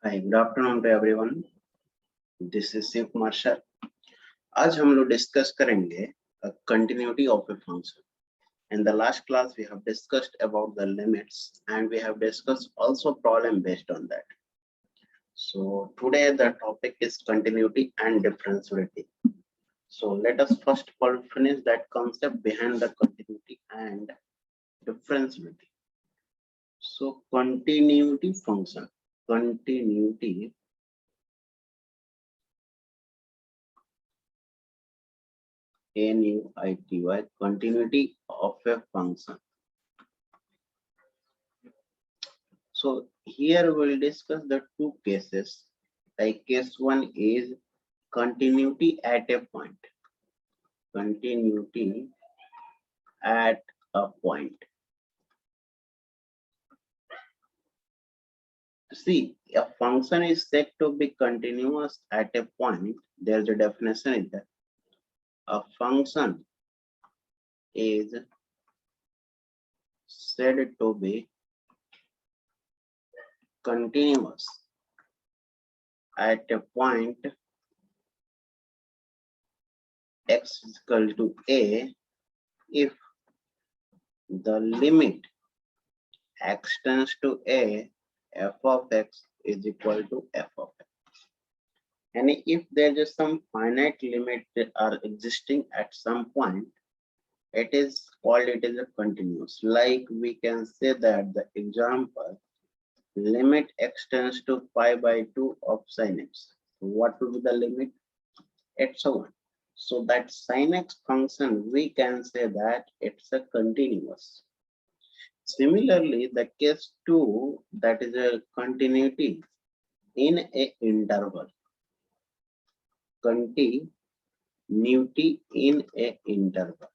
Hi good afternoon to everyone. This is Shiv Kumar sir. आज हम लोग डिस्कस करेंगे continuity of a function. In the last class we have discussed about the limits and we have discussed also problem based on that. So today the topic is continuity and differentiability. So let us first of all finish that concept behind the continuity and differentiability. So continuity function, continuity NUITY, continuity of a function. So here we'll discuss the two cases. Like case one is continuity at a point. Continuity at a point. See, a function is said to be continuous at a point. There's a definition in that. A function is said to be continuous at a point x is equal to a if the limit x tends to a, f of x is equal to f of x. And if there is some finite limit that are existing at some point, it is a continuous. Like we can say that the example limit x tends to pi by 2 of sin x. What will be the limit? It's a 1. So that sin x function, we can say that it's a continuous. Similarly, the case 2, that is a continuity in a interval. Continuity in a interval.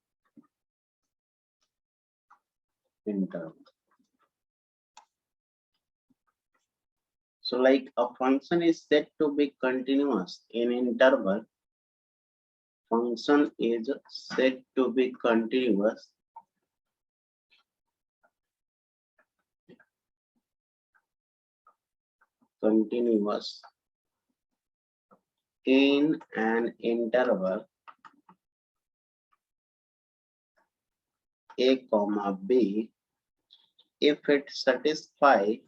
So like a function is said to be continuous in interval. Function is said to be continuous in an interval a comma b if it satisfies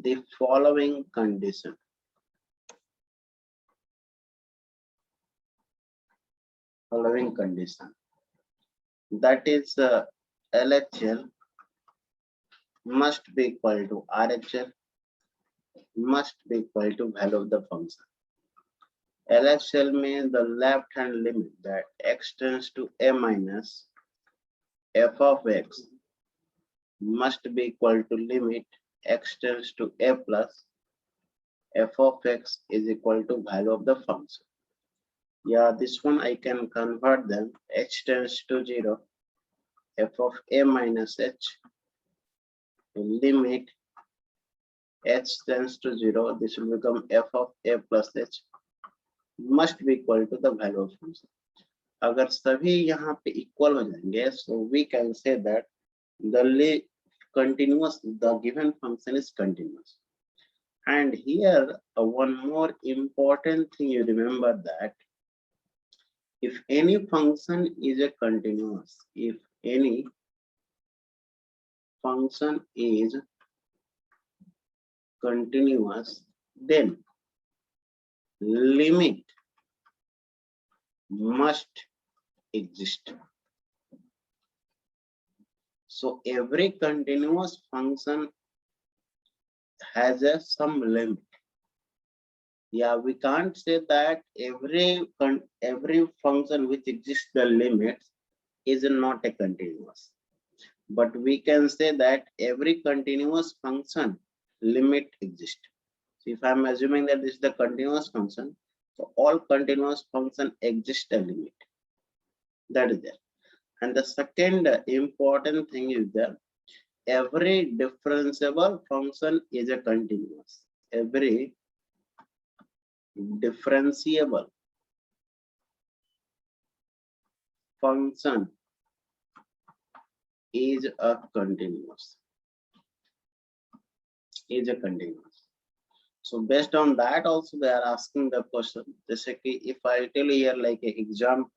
the following condition. That is LHL must be equal to RHL must be equal to value of the function. LHL means the left hand limit that x tends to a minus f of x must be equal to limit x tends to a plus f of x is equal to value of the function. Yeah, this one I can convert them. H tends to 0, f of a minus h, limit h tends to 0, this will become f of a plus h must be equal to the value of function. अगर सभी यहाँ पे equal हो जाएंगे, so we can say that the given function is continuous. And here one more important thing you remember that if any function is a continuous, if any function is continuous, then limit must exist. So every continuous function has some limit. Yeah, we can't say that every function which exists the limits is not a continuous. But we can say that every continuous function limit exists. So if I'm assuming that this is the continuous function, so all continuous function exist a limit. That is there. And the second important thing is that every differentiable function is a continuous. Every differentiable function is a continuous. Is a continuous. So based on that also they are asking the question. Basically, if I tell you here like an example,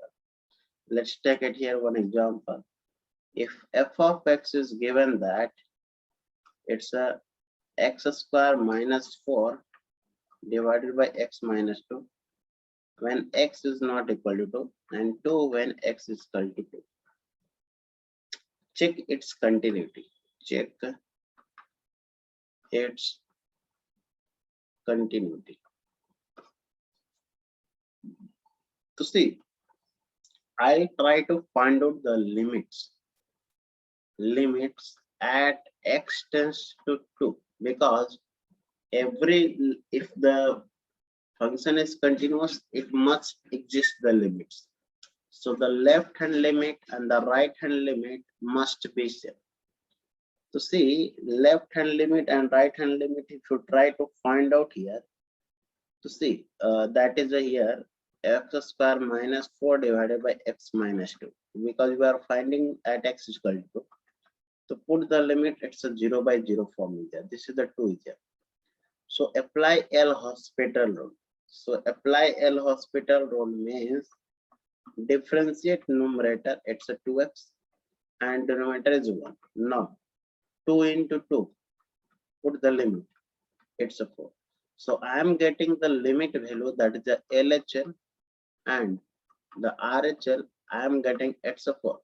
let's take it here one example. If f of x is given that it's a x square minus 4 divided by x minus 2 when x is not equal to 2 and 2 when x is equal to 2. Check its continuity. Check its continuity. To see, I try to find out the limits at x tends to 2 because if the function is continuous, it must exist the limits. So the left hand limit and the right hand limit must be same. To see left hand limit and right hand limit, if you try to find out here, to see that is here x square minus 4 divided by x minus 2 because we are finding at x is equal to. To put the limit, it's a 0 by 0 form here. This is the 2 here. So apply L'Hospital rule. So apply L'Hospital rule means differentiate numerator, it's a 2x and denominator is 1. Now 2 into 2, put the limit, it's a 4. So I am getting the limit value, that is the LHL, and the RHL I am getting it's a 4.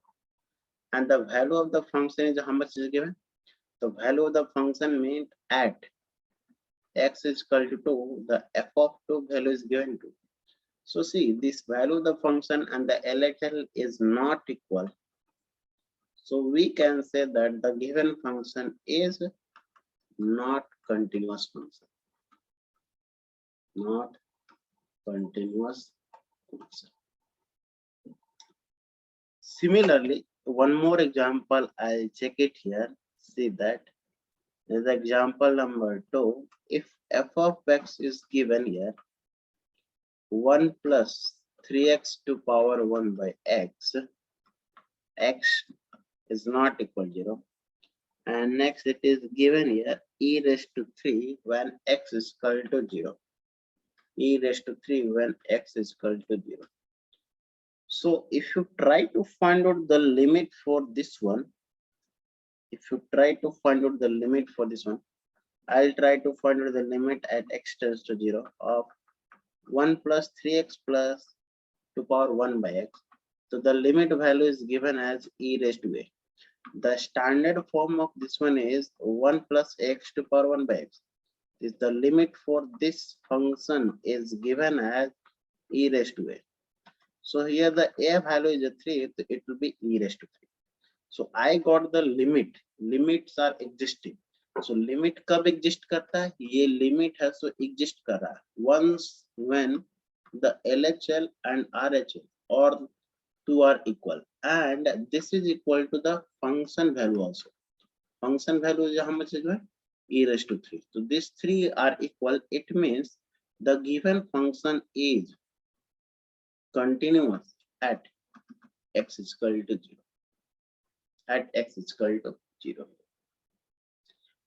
And the value of the function is how much is given? The value of the function means at x is equal to 2, the f of 2 value is given to. So see, this value of the function and the LHL is not equal. So we can say that the given function is not continuous function. Not continuous function. Similarly, one more example, I'll check it here. See that is example number 2. If f of x is given here 1 plus 3x to power 1 by x, x is not equal to 0. And next it is given here e raised to 3 when x is equal to 0. E raised to 3 when x is equal to 0. So if you try to find out the limit for this one, I'll try to find out the limit at x tends to 0 of 1 plus 3x plus to power 1 by x. So the limit value is given as e raised to a. The standard form of this one is 1 plus x to power 1 by x. Is the limit for this function is given as e raised to a. So here the a value is a 3, so it will be e raised to 3. So I got the limits are existing. So limit कब exist करता है? ये limit has to exist कर रहा है once when the LHL and RHL or 2 are equal, and this is equal to the function value also. Function value is how much is it? E raised to 3. So these 3 are equal. It means the given function is continuous at x is equal to 0. At x is equal to 0.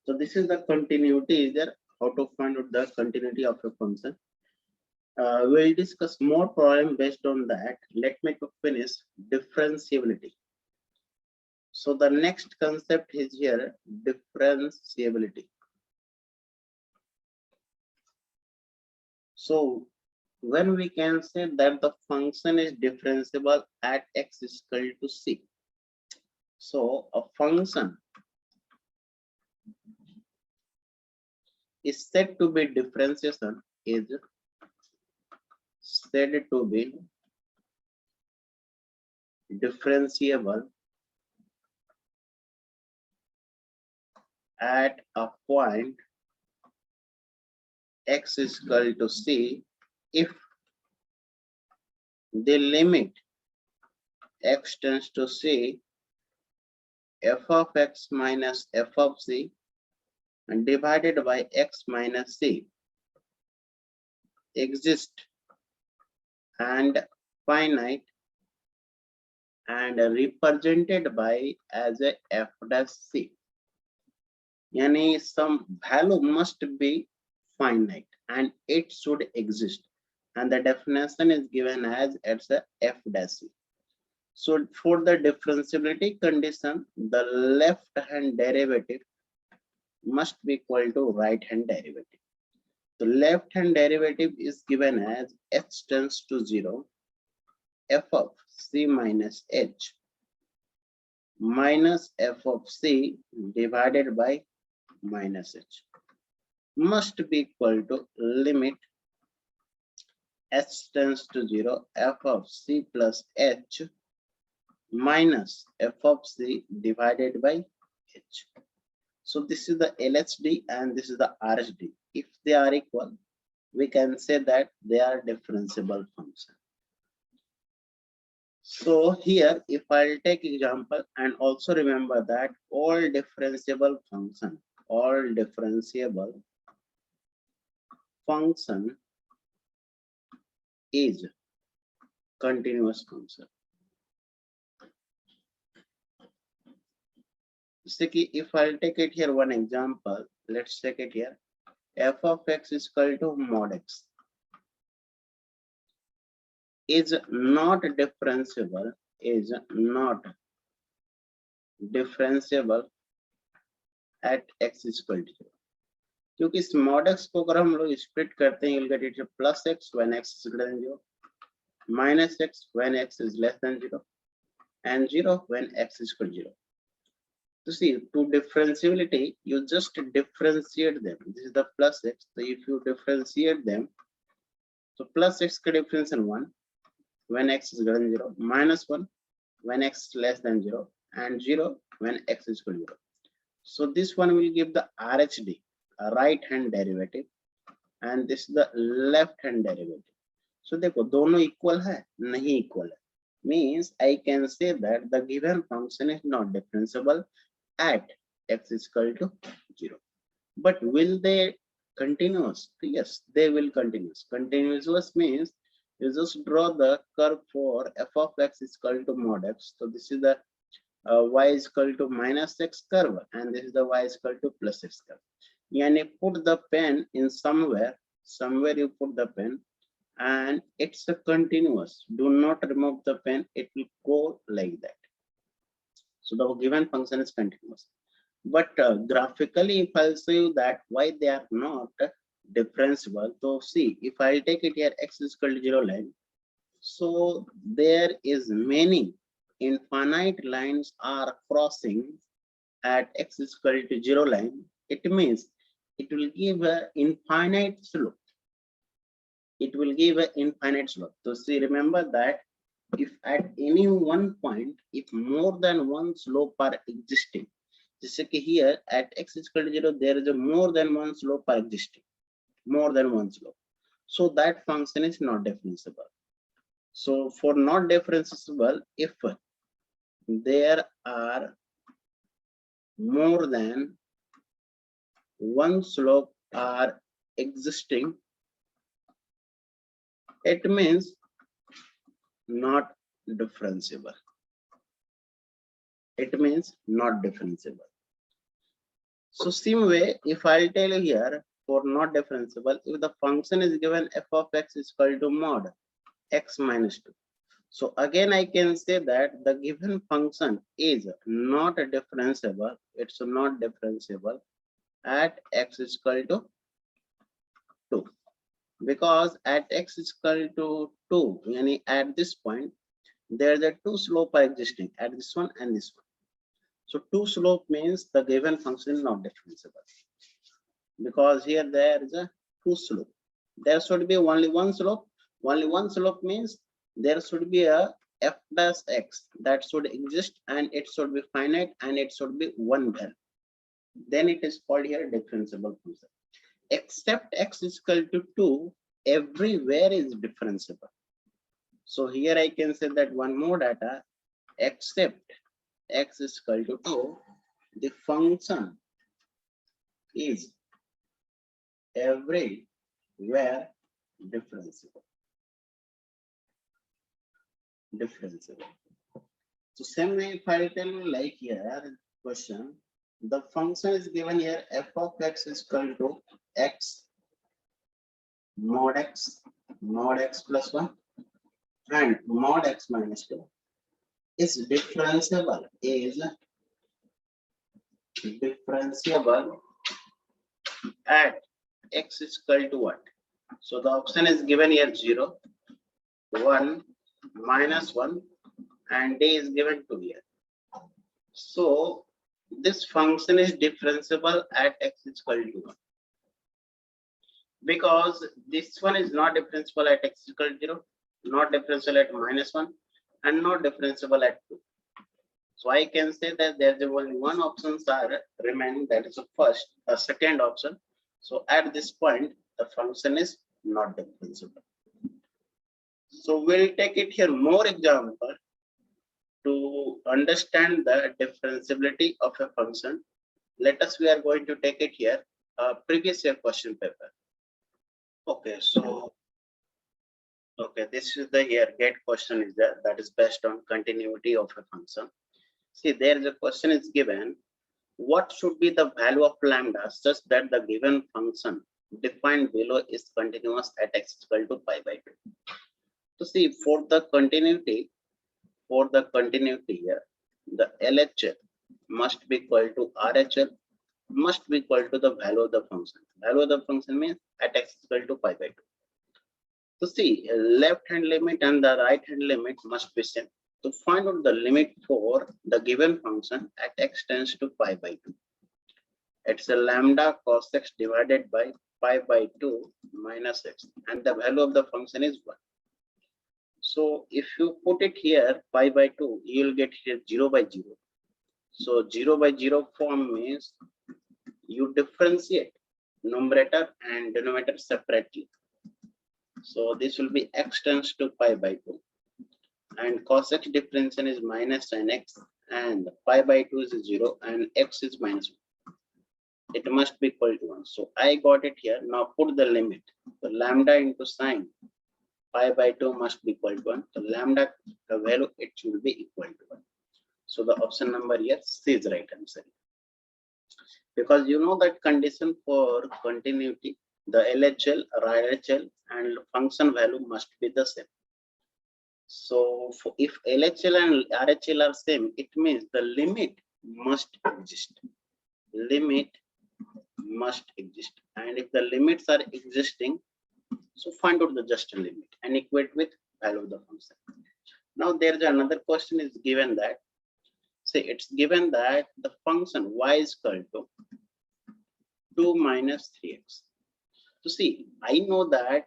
So this is the continuity is there. How to find out the continuity of a function. We'll discuss more problem based on that. Let me finish differentiability. So the next concept is here differentiability. So when we can say that the function is differentiable at x is equal to c. So a function is said to be differentiable at a point x is equal to c if the limit x tends to c f of x minus f of c and divided by x minus c exist and finite and represented by as a f dash c. Yani some value must be finite and it should exist. And the definition is given as it's a f dash c. So for the differentiability condition, the left hand derivative must be equal to right hand derivative. The left hand derivative is given as h tends to 0, f of c minus h minus f of c divided by minus h must be equal to limit h tends to 0, f of c plus h minus f of c divided by h. So this is the LHD and this is the RHD. If they are equal, we can say that they are differentiable function. So here, if I'll take example and also remember that all differentiable function is continuous function. So if I'll take it here one example, let's take it here. F of x is equal to mod x is not differentiable at x is equal to 0. क्योंकि इस mod x को अगर हम लोग split करते हैं, you'll get it plus x when x is greater than 0, minus x when x is less than 0, and 0 when x is equal to 0. So see, to differentiability, you just differentiate them. This is the plus x. So if you differentiate them, so plus x का differentiation 1 when x is greater than 0, minus 1 when x is less than 0, and 0 when x is equal to 0. So this one will give the RHD, a right hand derivative, and this is the left hand derivative. So देखो दोनों equal है, नहीं equal है. Means I can say that the given function is not differentiable at x is equal to 0. But will they continuous? Yes, they will continuous. Continuous means you just draw the curve for f of x is equal to mod x. So this is the y is equal to minus x curve, and this is the y is equal to plus x curve. Yani put the pen in somewhere you put the pen, and it's a continuous. Do not remove the pen, it will go like that. So the given function is continuous. But graphically, if I'll show you that why they are not differentiable, so see, if I'll take it here x is equal to 0 line, so there is many infinite lines are crossing at x is equal to 0 line. It means it will give an infinite slope. It will give an infinite slope. So see, remember that if at any one point, if more than one slope are existing, जैसे कि here at x is equal to 0, there is a more than one slope are existing, more than one slope. So that function is not differentiable. So for not differentiable, if there are more than one slope are existing, it means not differentiable. It means not differentiable. So same way, if I'll tell you here for not differentiable, if the function is given f of x is equal to mod x minus 2. So again, I can say that the given function is not differentiable. It's not differentiable at x is equal to 2. Because at x is equal to 2, yani at this point, there are two slopes are existing at this one and this one. So two slope means the given function is not differentiable. Because here there is a two slope. There should be only one slope. Only one slope means there should be a f dash x that should exist, and it should be finite, and it should be one value. Then it is called here differentiable function. Except x is equal to 2, everywhere is differentiable. So here I can say that one more data, except x is equal to 2, the function is everywhere differentiable. So same way, if I tell you like here, question, the function is given here, f of x is equal to x mod x, mod x plus 1 and mod x minus 2 is differentiable at x is equal to what? So the option is given here 0, 1, minus 1 and d is given 2 here. So this function is differentiable at x is equal to 1 because this one is not differentiable at x is equal to 0, not differentiable at minus 1 and not differentiable at 2. So I can say that there's only one options are remaining, that is a second option. So at this point, the function is not differentiable. So we'll take it here more example to understand the differentiability of a function. Let us, we are going to take it here, previous year question paper. Okay, so okay, this is the here get question is there, that is based on continuity of a function. See, there is a question is given, what should be the value of lambda such that the given function defined below is continuous at x equal to pi by 2. So see, for the continuity here, the LHL must be equal to RHL must be equal to the value of the function. Value of the function means at x equal to pi by 2. So see, left hand limit and the right hand limit must be same. To find out the limit for the given function at x tends to pi by 2. It's a lambda cos x divided by pi by 2 minus x and the value of the function is 1. So if you put it here pi by 2, you will get here 0 by 0. So 0 by 0 form means you differentiate numerator and denominator separately. So this will be x tends to pi by 2 and cos x differentiation is minus sin x and pi by 2 is 0 and x is minus 1. It must be equal to 1. So I got it here. Now put the limit. So lambda into sine pi by 2 must be equal to 1. So lambda, the value, it should be equal to 1. So the option number here C is right answer. Because you know that condition for continuity, the LHL, RHL and function value must be the same. So if LHL and RHL are same, it means the limit must exist. Limit must exist. And if the limits are existing, so find out the just limit and equate with value of the function. Now there is another question is given that, say it's given that the function y is equal to 2 minus 3x. So see, I know that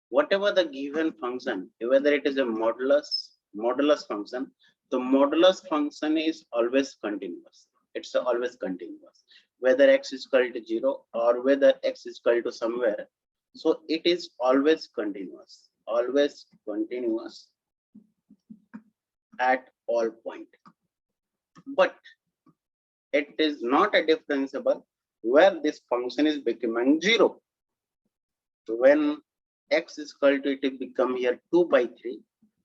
whatever the given function, whether it is a modulus function, the modulus function is always continuous. It's always continuous. Whether x is equal to 0 or whether x is equal to somewhere. So it is always continuous at all point. But it is not a differentiable where this function is becoming 0. So when x is equal to, it will become here 2 by 3.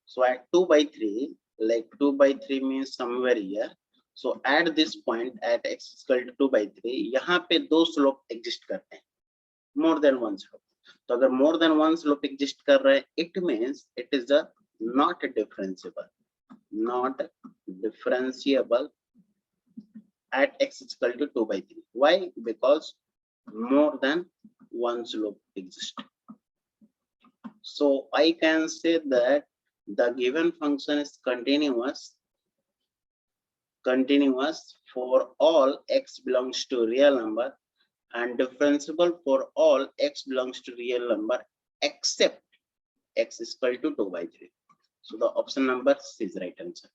So at 2 by 3, like 2 by 3 means somewhere here. So at this point at x is equal to 2 by 3, यहाँ पे दो slope exist करते हैं, more than one slope. तो अगर more than one slope exist कर रहे हैं, it means it is a not differentiable at x is equal to 2 by 3. Why? Because more than one slope exists. So I can say that the given function is continuous for all x belongs to real number and differentiable for all x belongs to real number except x is equal to 2 by 3. So the option number C is right answer.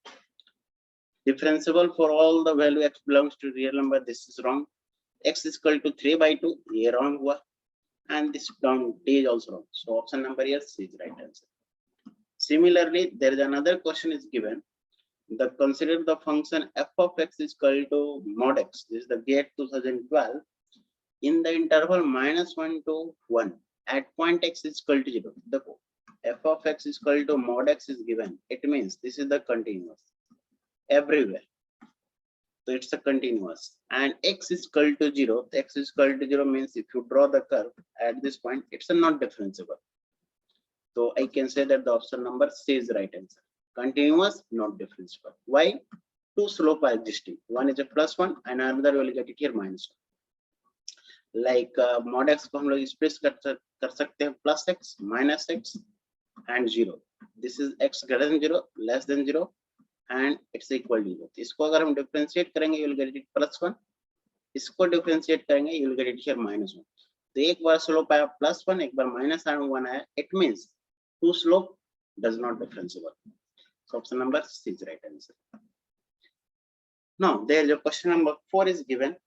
Differentiable for all the value x belongs to real number, this is wrong. X is equal to 3 by 2, ये wrong हुआ. And this down D is also wrong. So option number here C is right answer. Similarly, there is another question is given. Consider the function f of x is equal to mod x. This is the GATE 2012. In the interval -1 to 1, at point x is equal to 0. The f of x is equal to mod x is given. It means this is the continuous. everywhere. So it's a continuous, and x is equal to 0. X is equal to 0 means if you draw the curve at this point, it's a not differentiable. So I can say that the option number C is the right answer. Continuous, not differentiable. Why? Two slopes are existing. One is a plus one, and another will get it here minus one. Like mod x को हम लोग express कर सकते हैं plus x, minus x, and 0. This is x greater than 0, less than 0, and it's equal to 0. इसको अगर हम differentiate करेंगे, you will get it plus 1. इसको differentiate करेंगे, you will get it here minus 1. तो एक बार slope आया plus 1, एक बार minus 1 आया. It means two slope does not differentiable. So option number C is right answer. Now there is a question number 4 is given.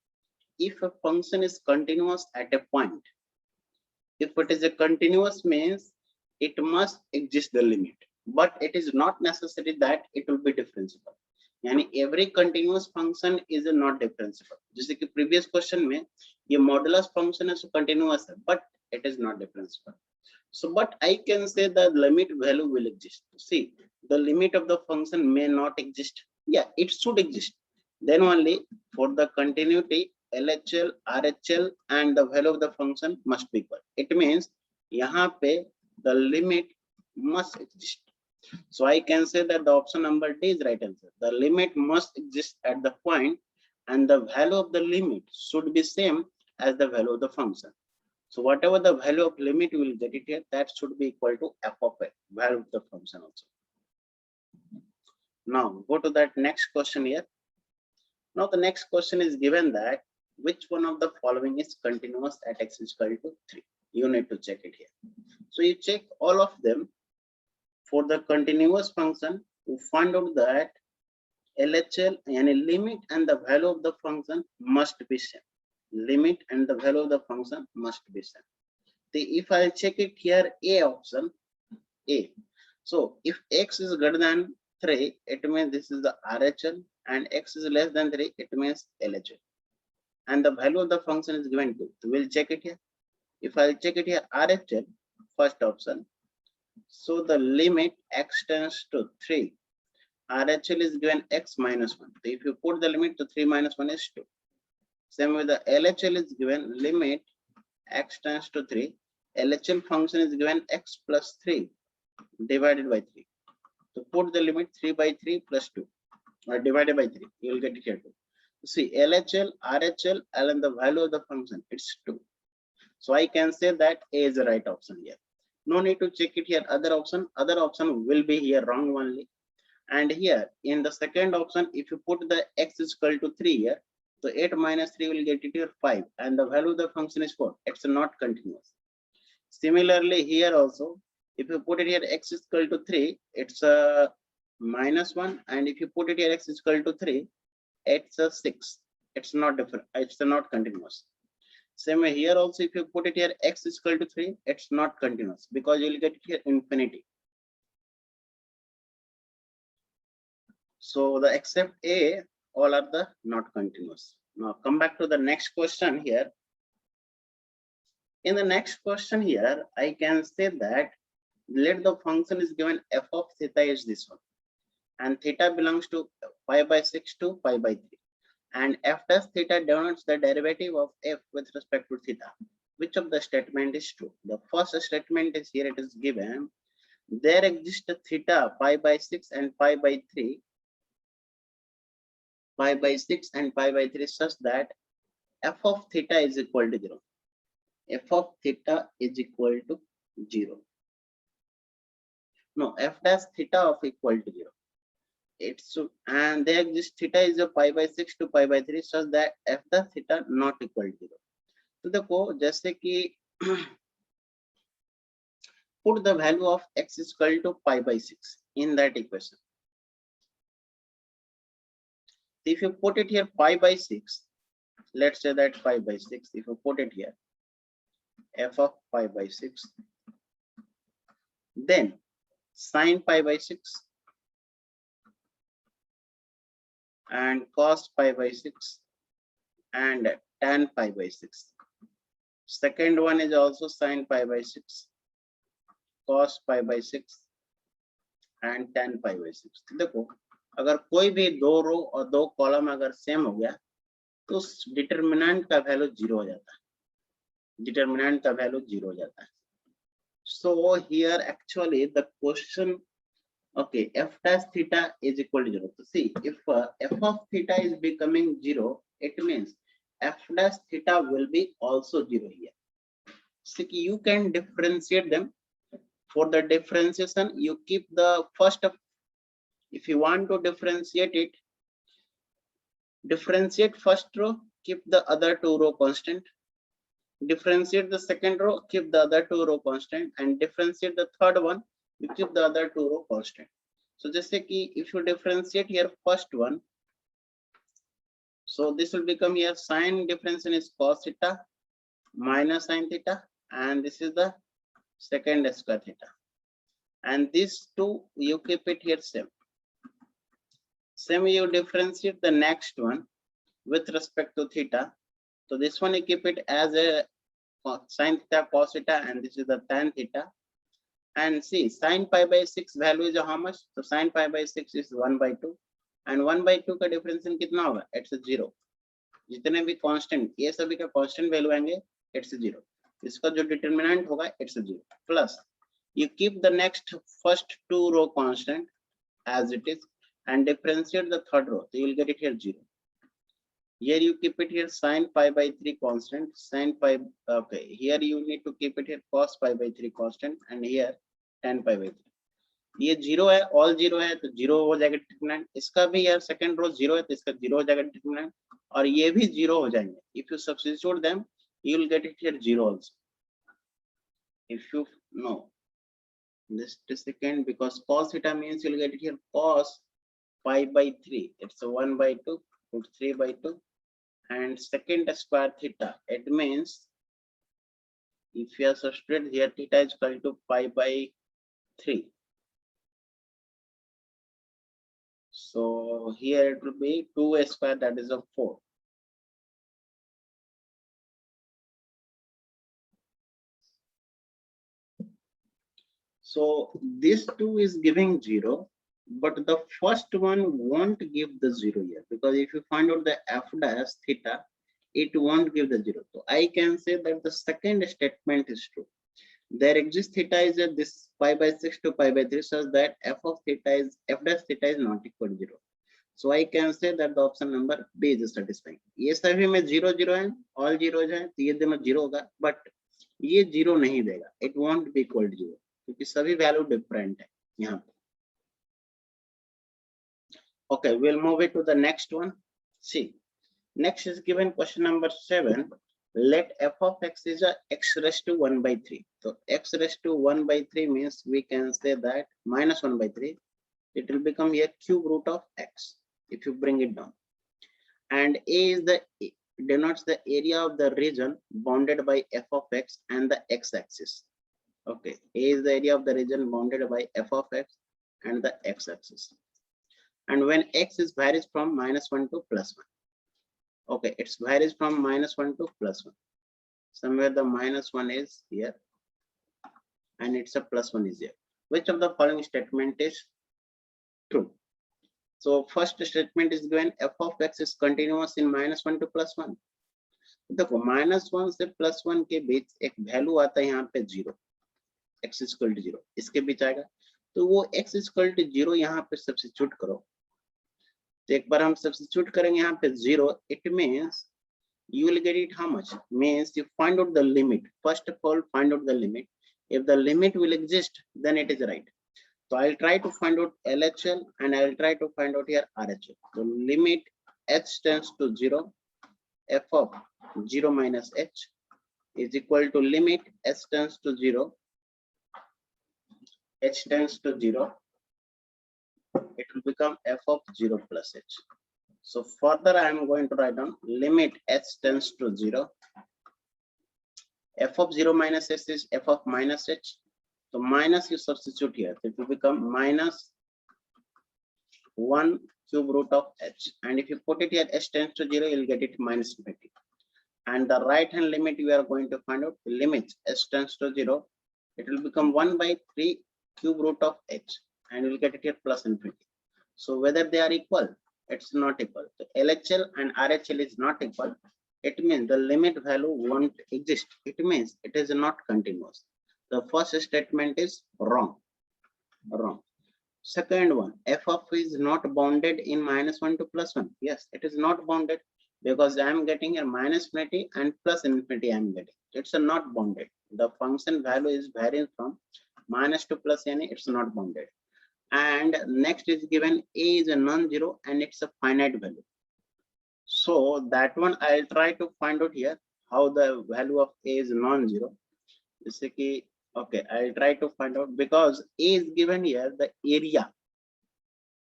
If a function is continuous at a point, if it is a continuous means it must exist the limit, but it is not necessary that it will be differentiable. यानी every continuous function is not differentiable. जैसे कि previous question में ये modulus function है so continuous है, but it is not differentiable. So but I can say the limit value will exist. See, the limit of the function may not exist. Yeah, it should exist. Then only for the continuity LHL, RHL and the value of the function must be equal. It means यहाँ पे the limit must exist. So I can say that the option number D is right answer. The limit must exist at the point and the value of the limit should be same as the value of the function. So whatever the value of limit we will get it here, that should be equal to f of x, value of the function also. Now go to that next question here. Now the next question is given that which one of the following is continuous at x is equal to 3. You need to check it here. So you check all of them. For the continuous function, you find out that LHL and a limit and the value of the function must be same. Limit and the value of the function must be same. If I check it here, A option, A. So if x is greater than 3, it means this is the RHL, and x is less than 3, it means LHL. And the value of the function is given 2. So we'll check it here. If I check it here, RHL, first option. So the limit x tends to 3. RHL is given x minus 1. So if you put the limit to 3 minus 1 is 2. Same with the LHL is given limit x tends to 3. LHL function is given x plus 3 divided by 3. So put the limit 3 by 3 plus 2 or divided by 3. You will get it here 2. See LHL, RHL, and the value of the function, it's 2. So I can say that A is the right option here. No need to check it here. Other option will be here wrong only. And here in the second option, if you put the x is equal to 3 here, so 8 minus 3 will get it here 5, and the value of the function is 4. It's not continuous. Similarly here also, if you put it here x is equal to 3, it's a minus 1, and if you put it here x is equal to 3, it's a 6. It's not different. It's not continuous. Same way here also, if you put it here x is equal to 3, it's not continuous because you will get here infinity. So the except A, all are the not continuous. Now come back to the next question here. In the next question here, I can say that let the function is given f of theta is this one, and theta belongs to pi by 6 to pi by 3. And f dash theta denotes the derivative of f with respect to theta. Which of the statement is true? The first statement is here, it is given there exists a theta pi by 6 and pi by 3, pi by 6 and pi by 3 such that f of theta is equal to 0. F of theta is equal to 0. No, f dash theta of equal to 0. It's and there exists theta is a pi by 6 to pi by 3 such that f dash theta not equal to 0. तो देखो जैसे कि put the value of x is equal to pi by 6 in that equation. If you put it here pi by 6, let's say that pi by 6, if you put it here f of pi by 6, then sine pi by 6 and cos pi by 6 and tan pi by 6. Second one is also sine pi by 6, cos pi by 6 and tan pi by 6. देखो अगर कोई भी दो रो और दो column अगर same हो गया तो डिटरमिनेंट का वैल्यू 0 हो जाता है, डिटरमिनेंट का वैल्यू 0 हो जाता है. So here actually the question, okay, f dash theta is equal to 0. So see, if f of theta is becoming 0, it means f dash theta will be also 0 here. So you can differentiate them. For the differentiation, you keep the first of, if you want to differentiate it, differentiate first row, keep the other two row constant. Differentiate the second row, keep the other two row constant, and differentiate the third one, you keep the other two row constant. So just say if you differentiate here first one, so this will become here sine differentiation is cos theta minus sine theta, and this is the second square theta, and these two you keep it here same. Same you differentiate the next one with respect to theta. So this one you keep it as a sine theta cos theta, and this is the tan theta. And see, sine pi by 6 value is how much? So sine pi by 6 is 1 by 2, and 1 by 2 का differential कितना होगा? It's a 0. जितने भी constant, ये सभी का constant value आएंगे, it's a 0. इसका जो डिटरमिनेंट होगा, it's a 0. Plus, you keep the next first two row constant as it is, and differentiate the third row. So you will get it here 0. Here you keep it here sine pi by 3 constant, sine pi, okay, here you need to keep it here cos pi by 3 constant, and here tan pi by 3. ये 0 है, all 0 है, तो 0 हो जाएगा determinant. इसका भी यार second row 0 है, तो इसका 0 हो जाएगा डिटरमिनेंट, और ये भी 0 हो जाएंगे. If you substitute them, you will get it here 0 also. If you know this second, because cos theta means you will get it here cos pi by 3. It's a 1 by 2, put 3 by 2. And second square theta, it means if you are substituted here, theta is equal to pi by 3. So here it will be 2 square, that is a 4. So this 2 is giving 0, but the first one won't give the 0 here, because if you find out the f dash theta, it won't give the 0. So I can say that the second statement is true. There exists theta is at this pi by 6 to pi by 3, such that f of theta is f dash theta is not equal to 0. So I can say that the option number B is satisfying. ये सभी में 0 0 है, all 0 है, तो ये दोनों 0 होगा, but ये 0 नहीं देगा. It won't be equal to 0, क्योंकि सभी वैल्यू डिफरेंट है यहाँ पे. Okay, we'll move it to the next one. See, next is given question number 7. Let f of x is a x raised to 1 by 3. So x raised to 1 by 3 means we can say that minus 1 by 3. It will become a cube root of x if you bring it down. And a is the denotes the area of the region bounded by f of x and the x-axis. Okay, a is the area of the region bounded by f of x and the x-axis. And when x is varies from -1 to +1. Okay, it varies from -1 to +1. Somewhere the -1 is here, and it's a +1 is here. Which of the following statement is true? So first statement is given f of x is continuous in -1 to +1. देखो -1 से +1 के बीच एक value आता है यहाँ पे 0, x is equal to 0, इसके बीच आएगा, तो वो x is equal to 0 यहाँ पे सब्स्टिट्यूट करो. तो एक बार हम सब्स्टिट्यूट करेंगे यहाँ पे 0, it means you will get it how much? Means you find out the limit. First of all, find out the limit. If the limit will exist, then it is right. So I'll try to find out LHL, and I will try to find out here RHL. So limit h tends to 0, f of 0 minus h is equal to limit h tends to 0, h tends to 0, it will become f of 0 plus h. So further I am going to write down limit h tends to 0, f of 0 minus h is f of minus h. So minus you substitute here, so it will become minus 1 cube root of h, and if you put it here h tends to 0, you will get it minus infinity. And the right hand limit we are going to find out, the limit h tends to 0, it will become 1 by 3 cube root of h, and you will get it here plus infinity. So whether they are equal, it's not equal. So LHL and RHL is not equal. It means the limit value won't exist. It means it is not continuous. The first statement is wrong. Wrong. Second one, f of is not bounded in -1 to +1. Yes, it is not bounded because I am getting a minus infinity and plus infinity I am getting. It's a not bounded. The function value is varying from minus to plus any, it's not bounded. And next is given a is a non-zero and it's a finite value. So that one I'll try to find out here how the value of a is non-zero. Okay, I'll try to find out because a is given here the area.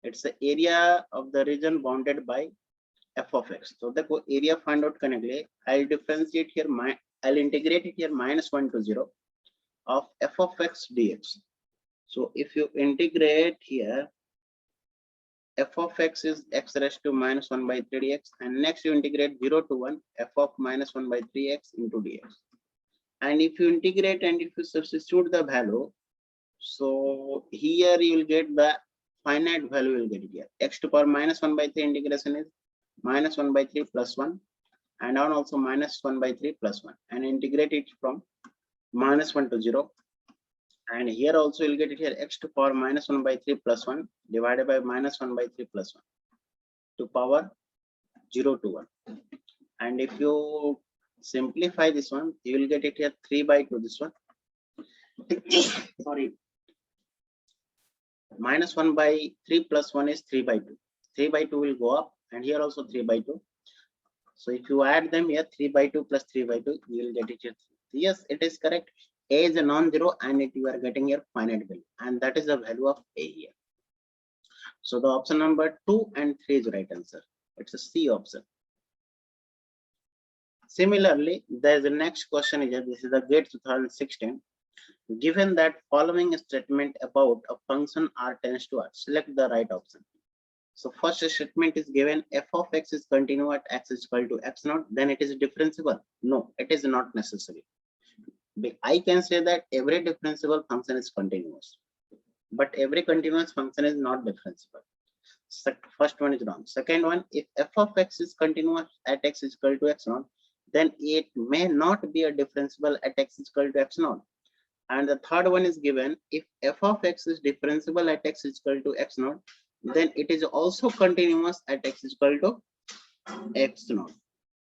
It's the area of the region bounded by f of x. So the area find out correctly. I'll differentiate here. I'll integrate it here -1 to 0 of f of x dx. So if you integrate here, f of x is x raised to -1 by 3 dx, and next you integrate 0 to 1 f of -1 by 3x into dx. And if you integrate and if you substitute the value, so here you will get the finite value will get here. X to power -1 by 3 integration is -1 by 3 plus 1, and on also -1 by 3 plus 1, and integrate it from -1 to 0. And here also you'll get it here x to power -1 by 3 plus 1 divided by -1 by 3 plus 1 to power 0 to 1. And if you simplify this one, you will get it here 3 by 2 this one. Sorry. -1 by 3 plus 1 is 3 by 2. 3 by 2 will go up, and here also 3 by 2. So if you add them here, 3 by 2 plus 3 by 2, you will get it here. Yes, it is correct. A is a non-zero, and you are getting here finite value, and that is the value of A here. So the option number 2 and 3 is right answer. It's a C option. Similarly, there is the next question here. This is the GATE 2016. Given that following statement about a function R tends to R, select the right option. So first statement is given f of x is continuous at x is equal to x naught, then it is differentiable. No, it is not necessary. I can say that every differentiable function is continuous, but every continuous function is not differentiable. First one is wrong. Second one, if f of x is continuous at x is equal to x naught, then it may not be a differentiable at x is equal to x naught. And the third one is given, if f of x is differentiable at x is equal to x naught, then it is also continuous at x is equal to x naught.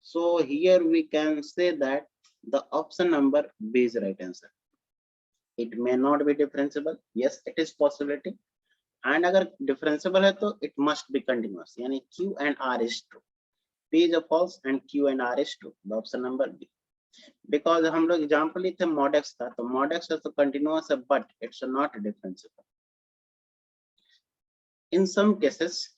So here we can say that the option number B is right answer. It may not be differentiable. Yes, it is possibility. And agar differentiable hai to it must be continuous. Yani Q and R is true. P is a false and Q and R is true. The option number B. Because हम लोग example ली थे mod x था, तो mod x is तो continuous है, but it's not differentiable. In some cases,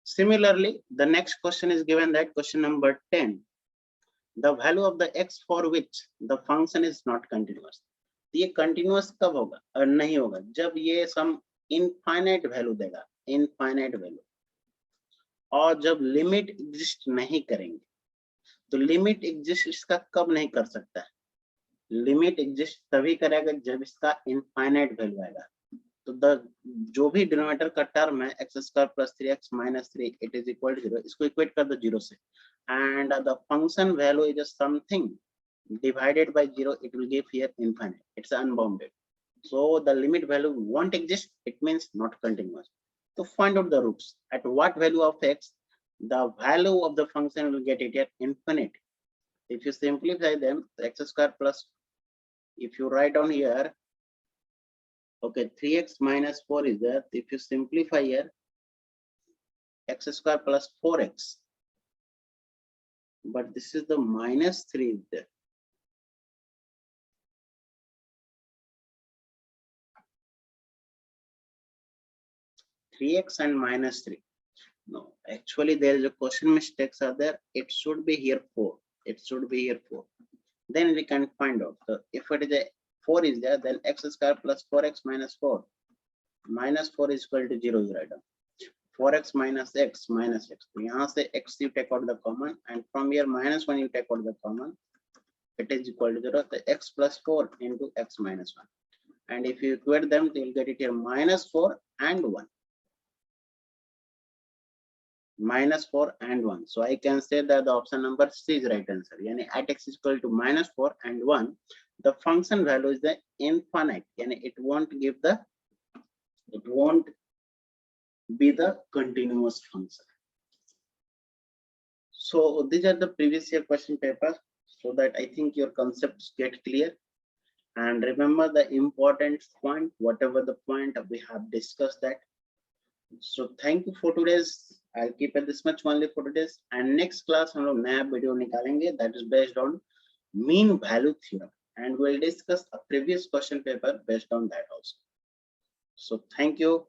similarly, the next question is given that question number 10. The value of the x for which the function is not continuous. ये continuous कब होगा? नहीं होगा जब ये सम infinite value देगा, infinite value. और जब limit exist नहीं करेंगे, तो limit exist इसका कब नहीं कर सकता है? Limit exist तभी करेगा जब इसका infinite value आएगा. तो जो भी डिनोमिनेटर का टर्म है x square plus 3x minus 3 it is equal to 0, इसको इक्वेट कर दो 0 से, and the function value is something divided by 0, it will give here infinite. It's unbounded. So the limit value won't exist. It means not continuous. To find out the roots, at what value of x the value of the function will get it here infinite. If you simplify them, x square plus, if you write down here, okay, 3x minus 4 is there. If you simplify here, x square plus 4x, but this is the minus 3 is there. (3x) and minus 3. No, actually there is a question mistakes are there. It should be here 4. It should be here 4. Then we can find out. So if it is a 4 is there, then x square plus 4x minus 4. Minus 4 is equal to 0 is right down. 4x minus x minus x. So यहाँ से x you take out the common, and from here minus 1 you take out the common. It is equal to 0. So x plus 4 into x minus 1. and if you equate them, you'll get it here -4 and 1. -4 and 1. So I can say that the option number C is right answer. Yani at x is equal to -4 and 1, the function value is the infinite. Yani it won't be the continuous function. So these are the previous year question papers, so that I think your concepts get clear. And remember the important point, whatever the point we have discussed that. So thank you for today's. I'll keep it this much only for today's. And next class हम लोग नया video निकालेंगे that is based on mean value theorem, and we'll discuss a previous question paper based on that also. So thank you.